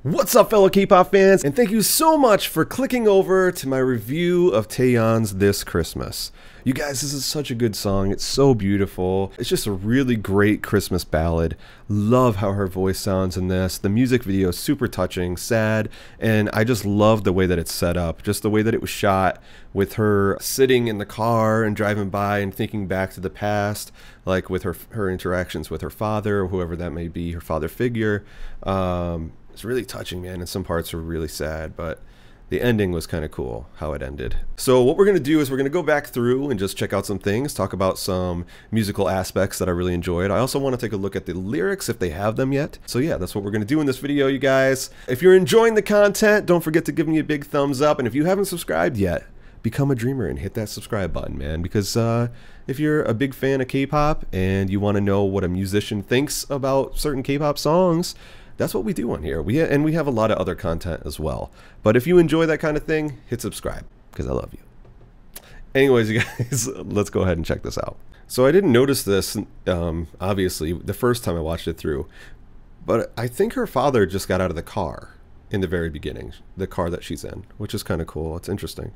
What's up, fellow K-pop fans, and thank you so much for clicking over to my review of Taeyeon's This Christmas. You guys, this is such a good song. It's so beautiful. It's just a really great Christmas ballad. Love how her voice sounds in this. The music video is super touching, sad, and I just love the way that it's set up. Just the way that it was shot with her sitting in the car and driving by and thinking back to the past, like with her interactions with her father, or whoever that may be, her father figure. It's really touching, man, and some parts were really sad, but the ending was kind of cool, how it ended. So what we're going to do is we're going to go back through and just check out some things, talk about some musical aspects that I really enjoyed. I also want to take a look at the lyrics if they have them yet. So yeah, that's what we're going to do in this video, you guys. If you're enjoying the content, don't forget to give me a big thumbs up, and if you haven't subscribed yet, become a dreamer and hit that subscribe button, man, because if you're a big fan of K-pop and you want to know what a musician thinks about certain K-pop songs, that's what we do on here. We have a lot of other content as well. But if you enjoy that kind of thing, hit subscribe, because I love you. Anyways, you guys, let's go ahead and check this out. So I didn't notice this, obviously, the first time I watched it through, but I think her father just got out of the car in the very beginning, the car that she's in, which is kind of cool. It's interesting.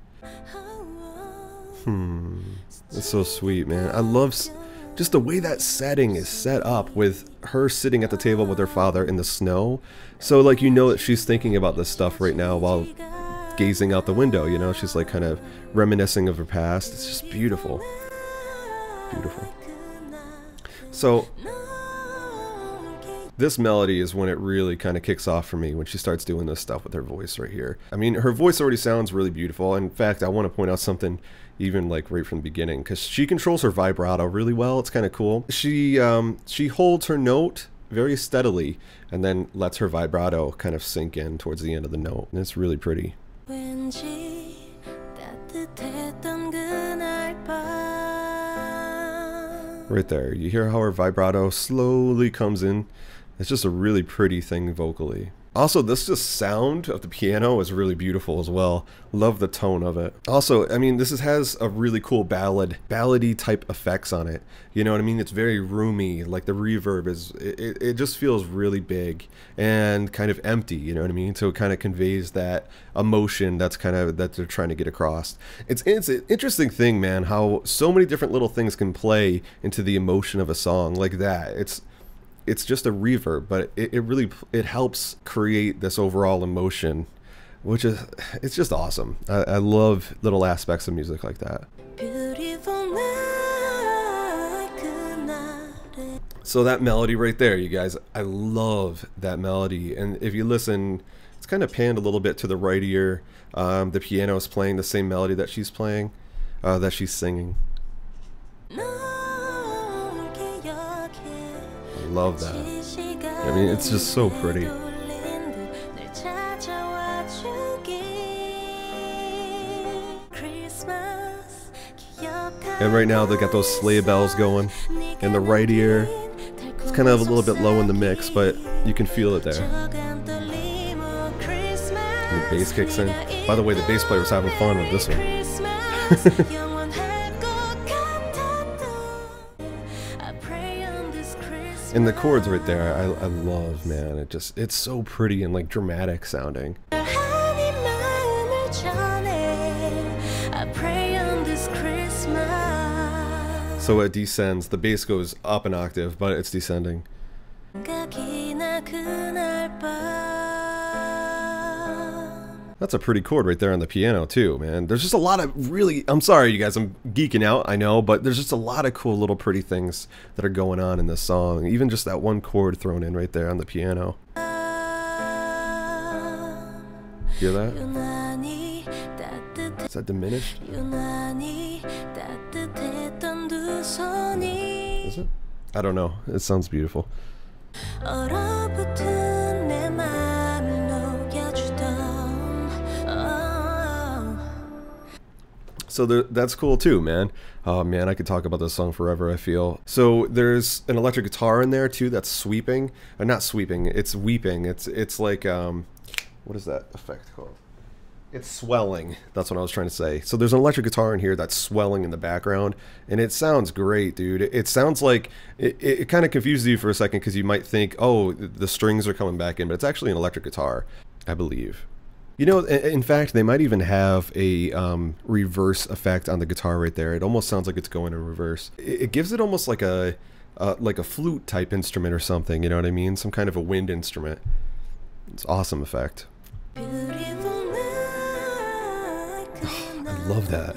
It's so sweet, man. I love just the way that setting is set up with her sitting at the table with her father in the snow. So like, you know that she's thinking about this stuff right now while gazing out the window, you know, she's like kind of reminiscing of her past. It's just beautiful. Beautiful. So this melody is when it really kind of kicks off for me, when she starts doing this stuff with her voice right here. I mean, her voice already sounds really beautiful. In fact, I want to point out something even like right from the beginning, because she controls her vibrato really well. It's kind of cool. She holds her note very steadily and then lets her vibrato kind of sink in towards the end of the note, and it's really pretty. Right there, you hear how her vibrato slowly comes in. It's just a really pretty thing vocally. Also, this just sound of the piano is really beautiful as well. Love the tone of it. Also, I mean, this has a really cool ballady type effects on it. You know what I mean? It's very roomy. Like the reverb is, it just feels really big and kind of empty. You know what I mean? So it kind of conveys that emotion that they're trying to get across. It's an interesting thing, man, how so many different little things can play into the emotion of a song like that. It's just a reverb, but it really helps create this overall emotion, which is, it's just awesome. I love little aspects of music like that. So that melody right there, you guys, I love that melody. And if you listen, it's kind of panned a little bit to the right ear. The piano is playing the same melody that she's playing, that she's singing. Love that. I mean, it's just so pretty. And right now they got those sleigh bells going in the right ear. It's kind of a little bit low in the mix, but you can feel it there. And the bass kicks in. By the way, the bass player was having fun with this one. And the chords right there, I love, man. It's so pretty and like dramatic sounding. So it descends. The bass goes up an octave, but it's descending. That's a pretty chord right there on the piano too, man. There's just a lot of really, I'm sorry you guys, I'm geeking out, I know, but there's just a lot of cool little pretty things that are going on in this song. Even just that one chord thrown in right there on the piano. Hear that? Is that diminished? Is it? I don't know. It sounds beautiful. So that's cool too, man. Oh man, I could talk about this song forever, I feel. So there's an electric guitar in there too that's sweeping. Not sweeping, it's weeping. It's like, what is that effect called? It's swelling. That's what I was trying to say. So there's an electric guitar in here that's swelling in the background, and it sounds great, dude. It sounds like it kind of confuses you for a second because you might think, oh, the strings are coming back in, but it's actually an electric guitar, I believe. You know, in fact, they might even have a reverse effect on the guitar right there. It almost sounds like it's going in reverse. It gives it almost like a flute type instrument or something. You know what I mean? Some kind of a wind instrument. It's an awesome effect. I love that.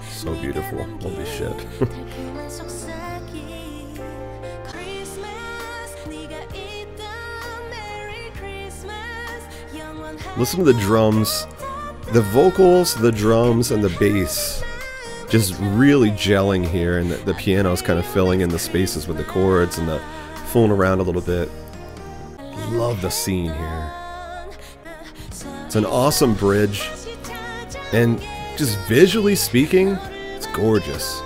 So beautiful. Holy shit. Listen to the drums. The vocals, the drums, and the bass just really gelling here, and the piano's kind of filling in the spaces with the chords and the fooling around a little bit. Love the scene here. It's an awesome bridge, and just visually speaking, it's gorgeous.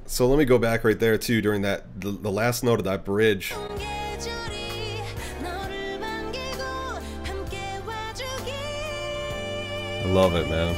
So let me go back right there too during that the last note of that bridge. I love it, man.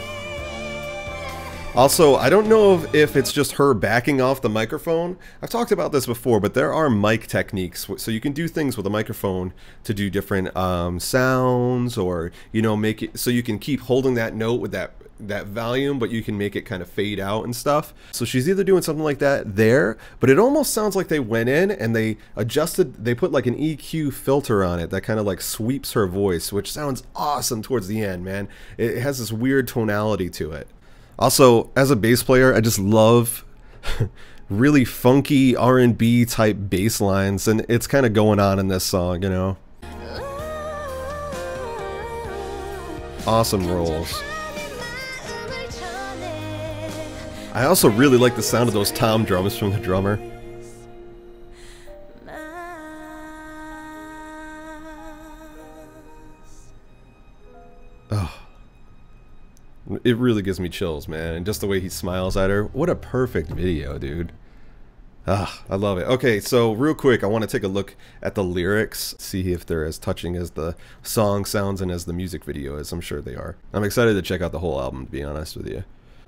Also, I don't know if it's just her backing off the microphone. I've talked about this before, but there are mic techniques. So you can do things with a microphone to do different sounds, or, you know, make it so you can keep holding that note with that volume, but you can make it kind of fade out and stuff. So she's either doing something like that there, but it almost sounds like they went in and they put like an EQ filter on it that kind of like sweeps her voice, which sounds awesome towards the end, man. It has this weird tonality to it. Also, as a bass player, I just love really funky R&B type bass lines, and it's kind of going on in this song, you know. Awesome rolls. I also really like the sound of those tom drums from the drummer. Oh. It really gives me chills, man. And just the way he smiles at her. What a perfect video, dude. Ah, I love it. Okay, so real quick, I want to take a look at the lyrics, see if they're as touching as the song sounds and as the music video is. I'm sure they are. I'm excited to check out the whole album, to be honest with you.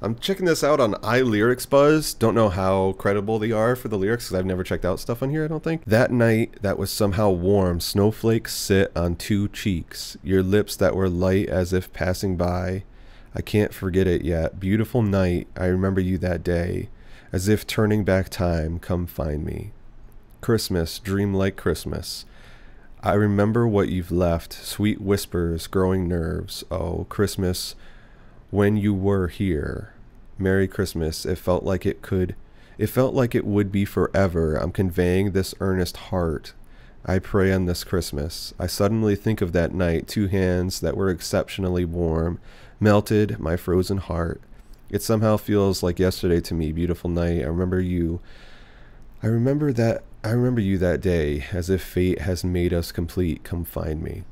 I'm checking this out on iLyricsBuzz. Don't know how credible they are for the lyrics because I've never checked out stuff on here, I don't think. That night that was somehow warm, snowflakes sit on two cheeks, your lips that were light as if passing by. I can't forget it yet. Beautiful night, I remember you that day. As if turning back time, come find me. Christmas, dream like Christmas. I remember what you've left, sweet whispers, growing nerves. Oh, Christmas, when you were here. Merry Christmas, it felt like it would be forever. I'm conveying this earnest heart. I pray on this Christmas. I suddenly think of that night, two hands that were exceptionally warm, melted my frozen heart. It somehow feels like yesterday to me. Beautiful night. I remember you. I remember you that day, as if fate has made us complete. Come find me.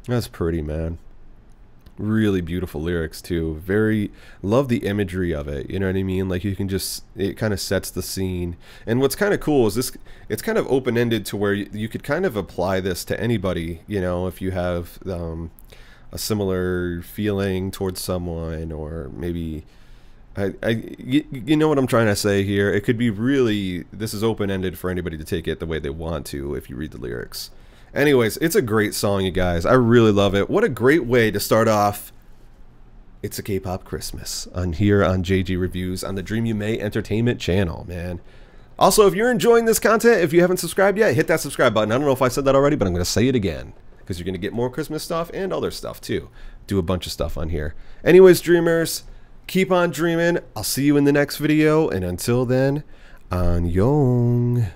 That's pretty, man. Really beautiful lyrics too. Love the imagery of it, you know what I mean? Like you can just, it kind of sets the scene. And what's kind of cool is this, it's kind of open-ended to where you could kind of apply this to anybody, you know, if you have a similar feeling towards someone, or maybe you know what I'm trying to say here. It could be really, this is open-ended for anybody to take it the way they want to if you read the lyrics. Anyways, it's a great song, you guys. I really love it. What a great way to start off It's a K-Pop Christmas here on JG Reviews on the Dream Yume Entertainment channel, man. Also, if you're enjoying this content, if you haven't subscribed yet, hit that subscribe button. I don't know if I said that already, but I'm going to say it again because you're going to get more Christmas stuff and other stuff too. Do a bunch of stuff on here. Anyways, dreamers, keep on dreaming. I'll see you in the next video, and until then, annyeong.